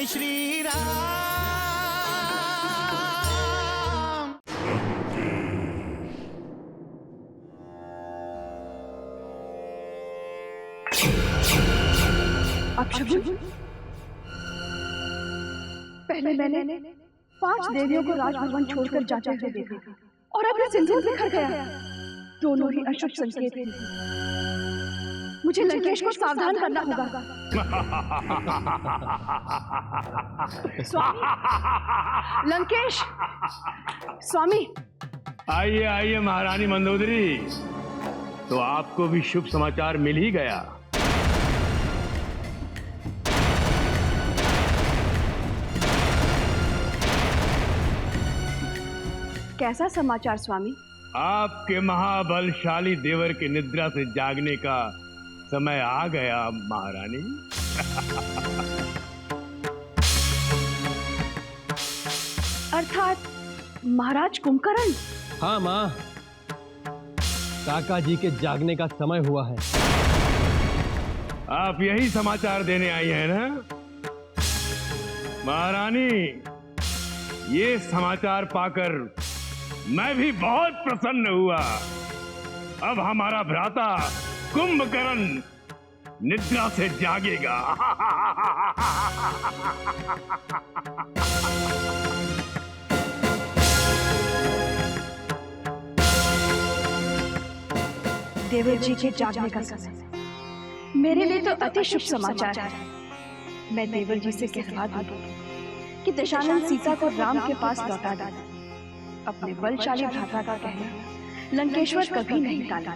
जय श्री राम। अपशकुन, पहले मैंने 5 देवियों को राजभवन छोड़कर जाते हुए देखा और अपना सिंदूर बिखर गया। दोनों ही अशुभ संकेत थे। मुझे लंकेश को सावधान करना होगा। स्वामी, लंकेश, स्वामी। आइए आइए महारानी मंदोदरी, तो आपको भी शुभ समाचार मिल ही गया। कैसा समाचार स्वामी? आपके महाबलशाली देवर के निद्रा से जागने का समय आ गया महारानी। अर्थात महाराज कुंभकर्ण? हाँ माँ, काका जी के जागने का समय हुआ है। आप यही समाचार देने आई हैं ना महारानी? ये समाचार पाकर मैं भी बहुत प्रसन्न हुआ। अब हमारा भ्राता कुंभकर्ण निद्रा से जागेगा। देवर जी के जागने का समय मेरे लिए तो अति शुभ समाचार है। मैं देवर जी से कहवा दूंगी कि दशानन सीता को राम के पास लौटा दे। अपने बलशाली भ्राता का कहना लंकेश्वर कभी नहीं टाला।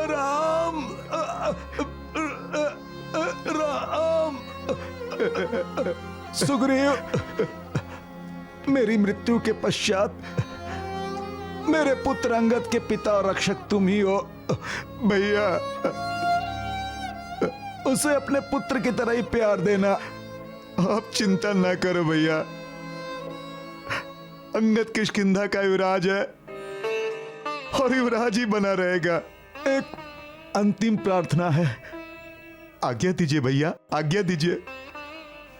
राम, राम, सुग्रीव, मेरी मृत्यु के पश्चात मेरे पुत्र अंगद के पिता और रक्षक तुम ही हो भैया। उसे अपने पुत्र की तरह ही प्यार देना। आप चिंता ना करो भैया, अंगद किष्किंधा का युवराज है और युवराज ही बना रहेगा। एक अंतिम प्रार्थना है, आज्ञा दीजिए भैया, आज्ञा दीजिए।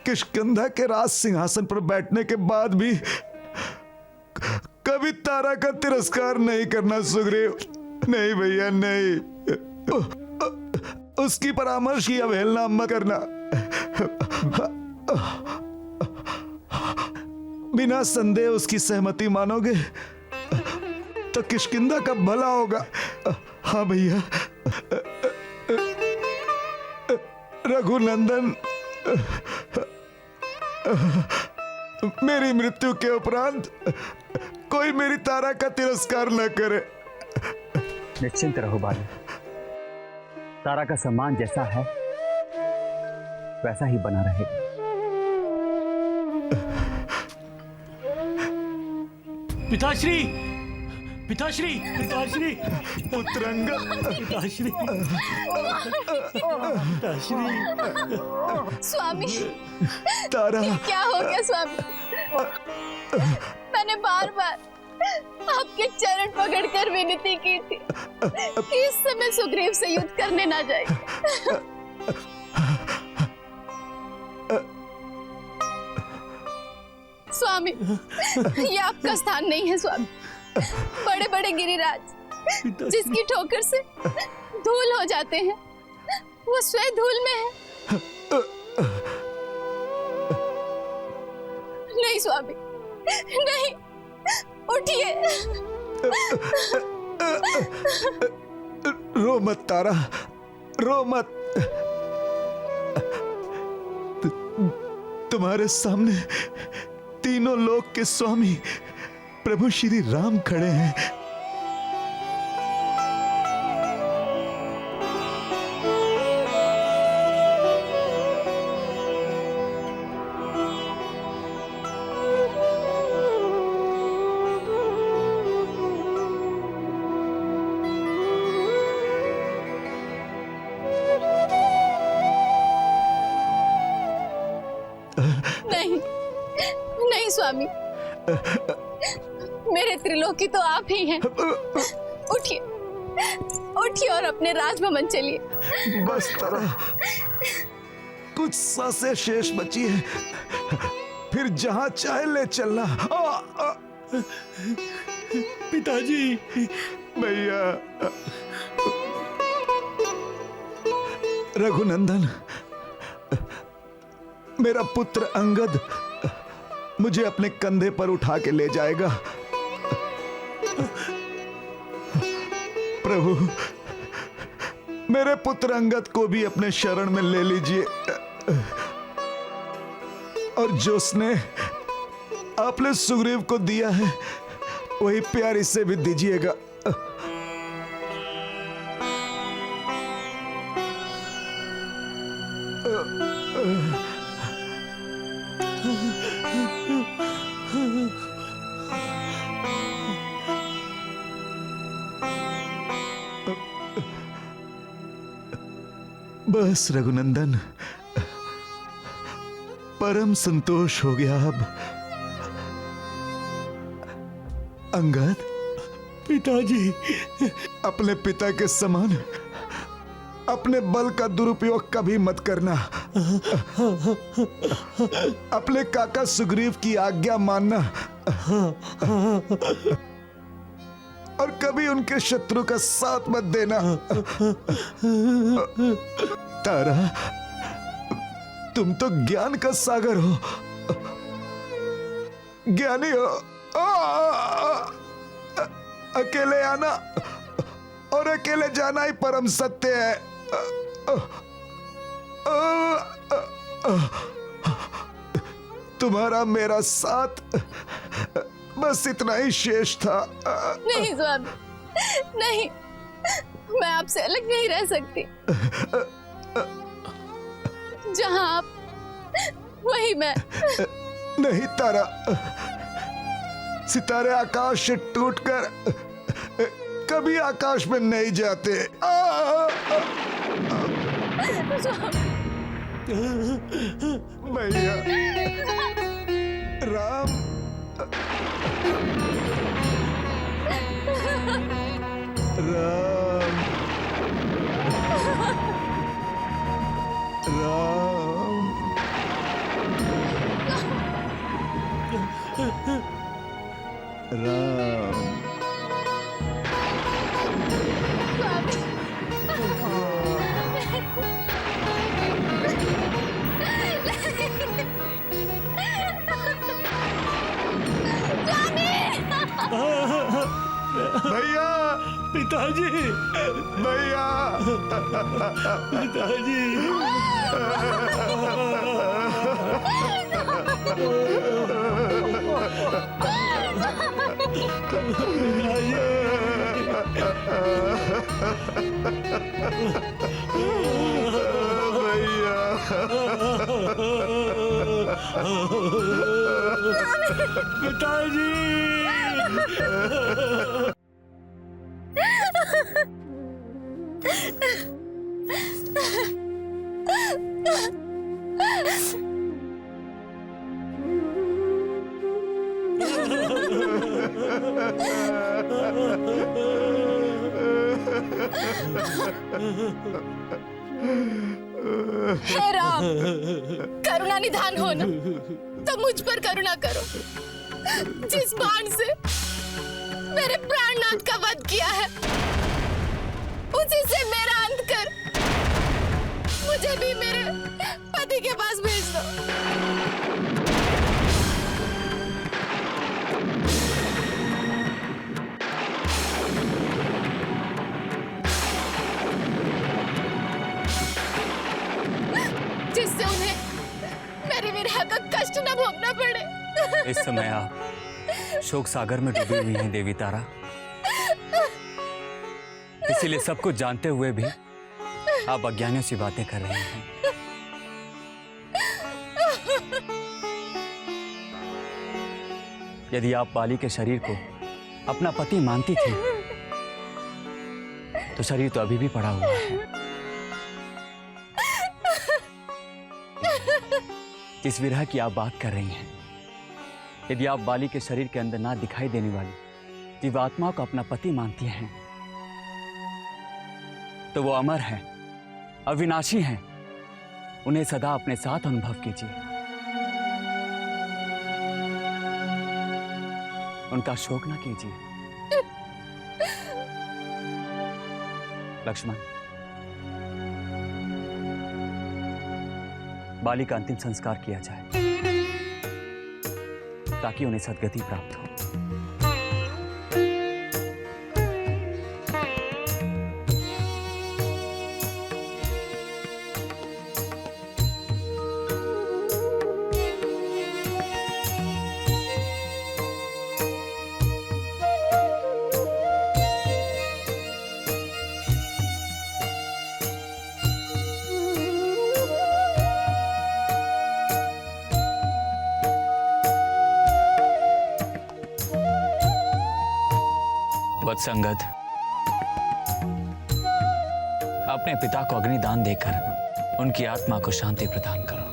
किष्किंधा के राज सिंहासन पर बैठने के बाद भी कभी तारा का तिरस्कार नहीं करना सुग्रीव। नहीं भैया नहीं, उसकी परामर्श की अवहेलना मत करना। बिना संदेह उसकी सहमति मानोगे तो किष्किंधा का भला होगा। हाँ भैया। रघुनंदन, मेरी मृत्यु के उपरांत कोई मेरी तारा का तिरस्कार न करे। निश्चिंत रहो बाली, तारा का सम्मान जैसा है वैसा ही बना रहेगा। पिताश्री, पिताश्री, पिताश्री, पुत्रंगा, पिताश्री, पिताश्री। स्वामी, तारा, क्या हो गया स्वामी? मैंने बार बार आपके चरण पकड़कर विनती की थी कि इस समय सुग्रीव से युद्ध करने ना जाए। स्वामी, ये आपका स्थान नहीं है स्वामी। बड़े बड़े गिरिराज जिसकी ठोकर से धूल हो जाते हैं, वो स्वयं धूल में है। नहीं स्वामी, नहीं, उठिए। रो मत तारा, रो मत। तुम्हारे सामने तीनों लोक के स्वामी प्रभु श्री राम खड़े हैं। नहीं, नहीं स्वामी, मेरे त्रिलोकी तो आप ही हैं। उठिए, उठिए और अपने राजभवन चलिए। बस तारा, कुछ सांसें शेष बची है, फिर जहां चाहे ले चलना। पिताजी। भैया। रघुनंदन, मेरा पुत्र अंगद मुझे अपने कंधे पर उठा के ले जाएगा। प्रभु, मेरे पुत्र अंगद को भी अपने शरण में ले लीजिए, और जो स्नेह आपने सुग्रीव को दिया है वही प्यार इसे भी दीजिएगा। बस रघुनंदन, परम संतोष हो गया अब। अंगद, पिताजी। अपने पिता के समान अपने बल का दुरुपयोग कभी मत करना। अपने काका सुग्रीव की आज्ञा मानना, और कभी उनके शत्रु का साथ मत देना। तारा, तुम तो ज्ञान का सागर हो, ज्ञानी हो। अकेले आना और अकेले जाना ही परम सत्य है। तुम्हारा मेरा साथ, बस इतना ही शेष था। नहीं स्वामी, नहीं, मैं आपसे अलग नहीं रह सकती। जहां आप, वही मैं। नहीं तारा, सितारे आकाश से टूटकर कभी आकाश में नहीं जाते। भैया, राम, राम, राम, राम। भैया, पिताजी। भैया, पिताजी। पिताजी। हे राम, करुणा निधान हो ना, तो मुझ पर करुणा करो। जिस बाण से मेरे प्राणनाथ का वध किया है, उसी से मेरा अंत कर मुझे भी मेरे पति के पास भेज दो। जिससे उन्हें मेरे विरह का कष्ट न भोगना पड़े। इस समय आप शोक सागर में डूबी हुई हैं देवी तारा, इसीलिए सब कुछ जानते हुए भी आप अज्ञानियों सी बातें कर रही हैं। यदि आप बाली के शरीर को अपना पति मानती थी, तो शरीर तो अभी भी पड़ा हुआ है। जिस विरह की आप बात कर रही हैं, यदि आप बाली के शरीर के अंदर ना दिखाई देने वाली जीवात्मा को अपना पति मानती हैं, तो वो अमर हैं, अविनाशी हैं। उन्हें सदा अपने साथ अनुभव कीजिए। उनका शोक ना कीजिए। लक्ष्मण, बाली का अंतिम संस्कार किया जाए ताकि उन्हें सद्गति प्राप्त हो। वत्संगत, अपने पिता को अग्निदान देकर उनकी आत्मा को शांति प्रदान करो।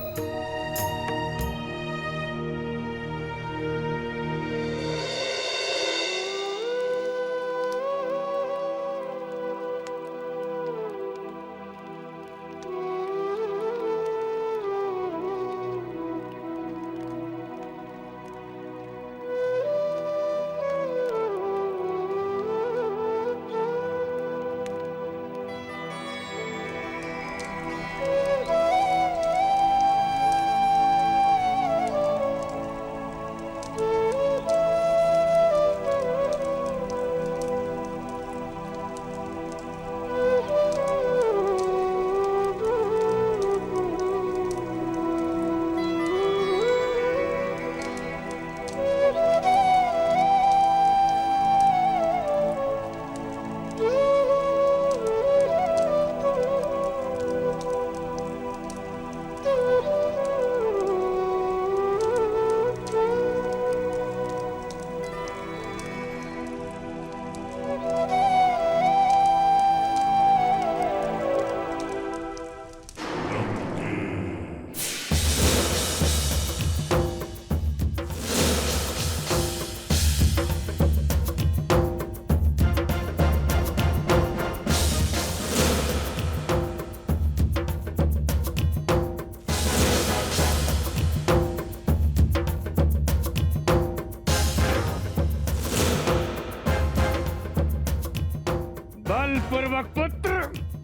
बलपूर्वक पुत्र,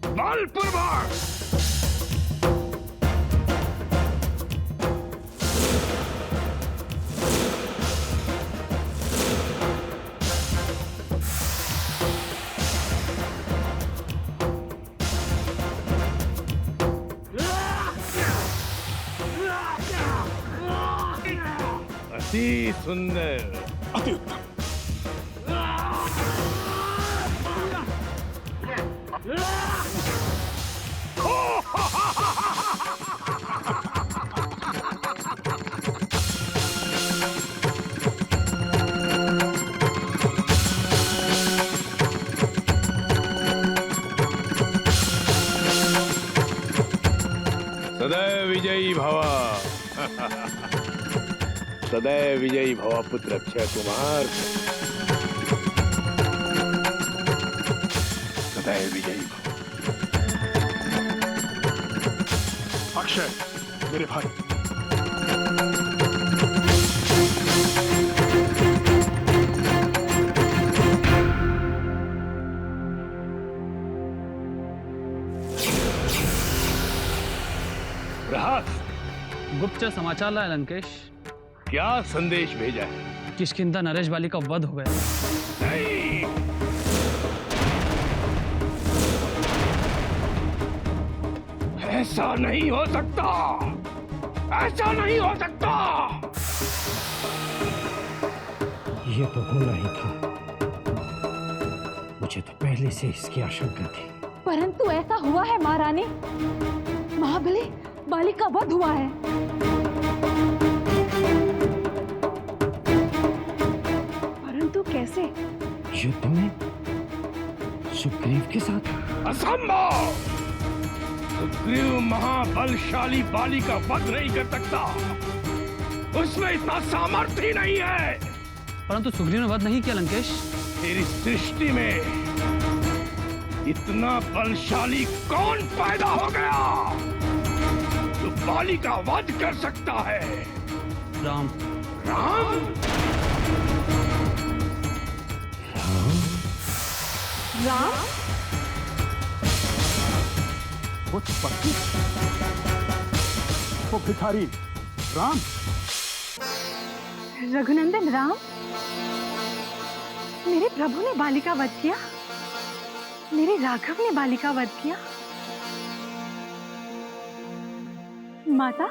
बलपूर्वक। अति सुंदर, अति उत्तम। सदैव विजयी भव। सदैव विजयी भव पुत्र अक्षय कुमार। सदैव विजयी भव। अक्षय, मेरे भाई, गुप्तचर समाचार लाया लंकेश। क्या संदेश भेजा है? किष्किंधा नरेश बाली का वध हो गया। नहीं, ऐसा नहीं हो सकता, ऐसा नहीं हो सकता। ये तो होना ही था। मुझे तो पहले से इसकी आशंका थी। परंतु ऐसा हुआ है महारानी, महाबली बाली का वध हुआ है। परंतु कैसे? युद्ध में सुग्रीव के साथ? असंभव! सुग्रीव महाबलशाली बाली का वध नहीं कर सकता। उसमें इतना सामर्थ्य ही नहीं है। परंतु सुग्रीव ने वध नहीं किया लंकेश। तेरी सृष्टि में इतना बलशाली कौन पैदा हो गया जो बाली का वध कर सकता है? राम। राम? राम? वो भिखारी राम? रघुनंदन राम? मेरे प्रभु ने बाली का वध किया? मेरे राघव ने बाली का वध किया? माता,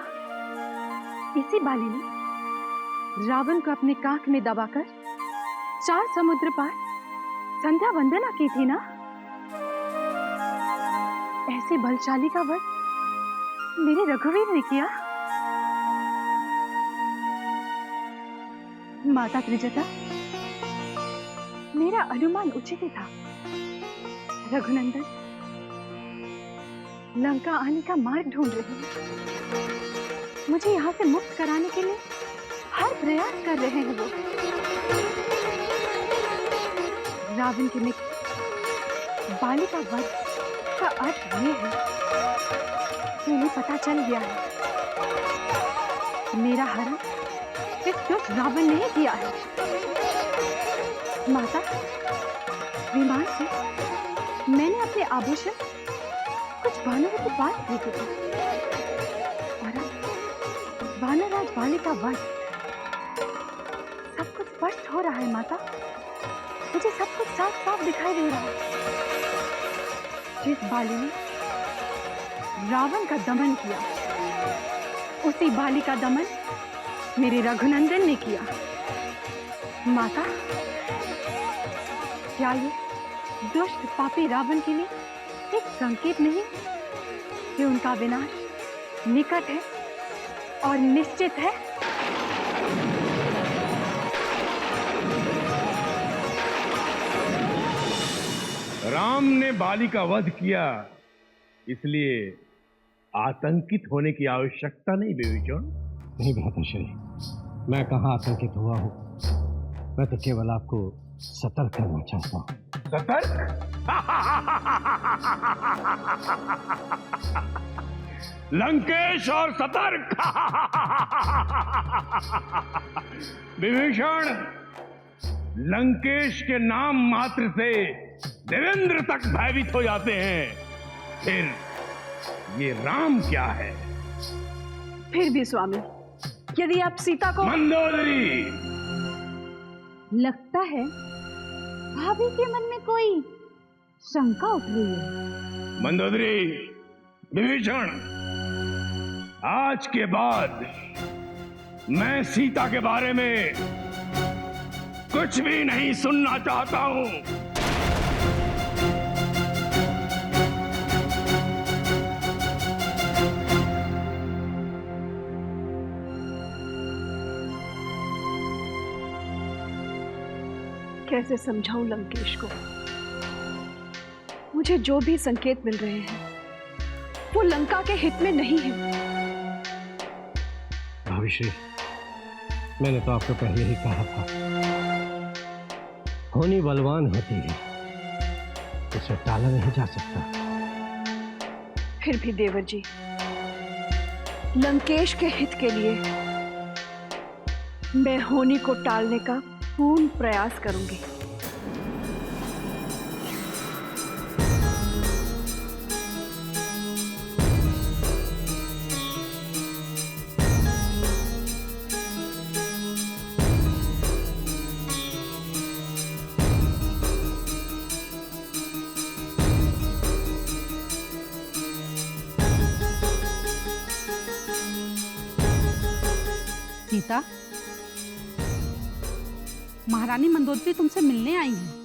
इसी बाली ने रावण को अपने काख में दबाकर 4 समुद्र पार संध्या वंदना की थी ना? ऐसे बलशाली का वध मेरे रघुवीर ने किया? माता त्रिजटा, मेरा अनुमान उचित ही था। रघुनंदन लंका आने का मार्ग ढूंढ रहे हैं। मुझे यहाँ से मुक्त कराने के लिए हर प्रयास कर रहे हैं वो। रावण के मित्र बाली का वध का अर्थ ये है कि उन्हें पता चल गया है मेरा हरण इस दुष्ट रावण ने ही किया है। माता, विमान से मैंने अपने आभूषण कुछ वानरों के पास फेंके थे और अब वानरराज बाली का वध। सब कुछ स्पष्ट हो रहा है माता, मुझे सब कुछ साफ साफ दिखाई दे रहा है। जिस बाली ने रावण का दमन किया, उसी बाली का दमन मेरे रघुनंदन ने किया। माता, क्या ये दुष्ट पापी रावण के लिए एक संकेत नहीं कि उनका विनाश निकट है और निश्चित है? राम ने बाली का वध किया, इसलिए आतंकित होने की आवश्यकता नहीं विभीषण। नहीं भ्राताश्री, मैं कहाँ आतंकित हुआ हूँ। मैं तो केवल आपको सतर्क करना चाहता हूँ। सतर्क? लंकेश और सतर्क? विभीषण, लंकेश के नाम मात्र से देवेंद्र तक भयभीत हो जाते हैं, फिर ये राम क्या है? फिर भी स्वामी, यदि आप सीता को... मंदोदरी! लगता है भाभी के मन में कोई शंका उठ रही है। मंदोदरी, विभीषण, आज के बाद मैं सीता के बारे में कुछ भी नहीं सुनना चाहता हूं। कैसे समझाऊं लंकेश को? मुझे जो भी संकेत मिल रहे हैं वो लंका के हित में नहीं है। भाविश्री, मैंने तो आपको पहले ही कहा था, होनी बलवान होती है, उसे टाला नहीं जा सकता। फिर भी देवर जी, लंकेश के हित के लिए मैं होनी को टालने का पूर्ण प्रयास करूंगी। सीता, महारानी मंदोदरी तुमसे मिलने आई हैं।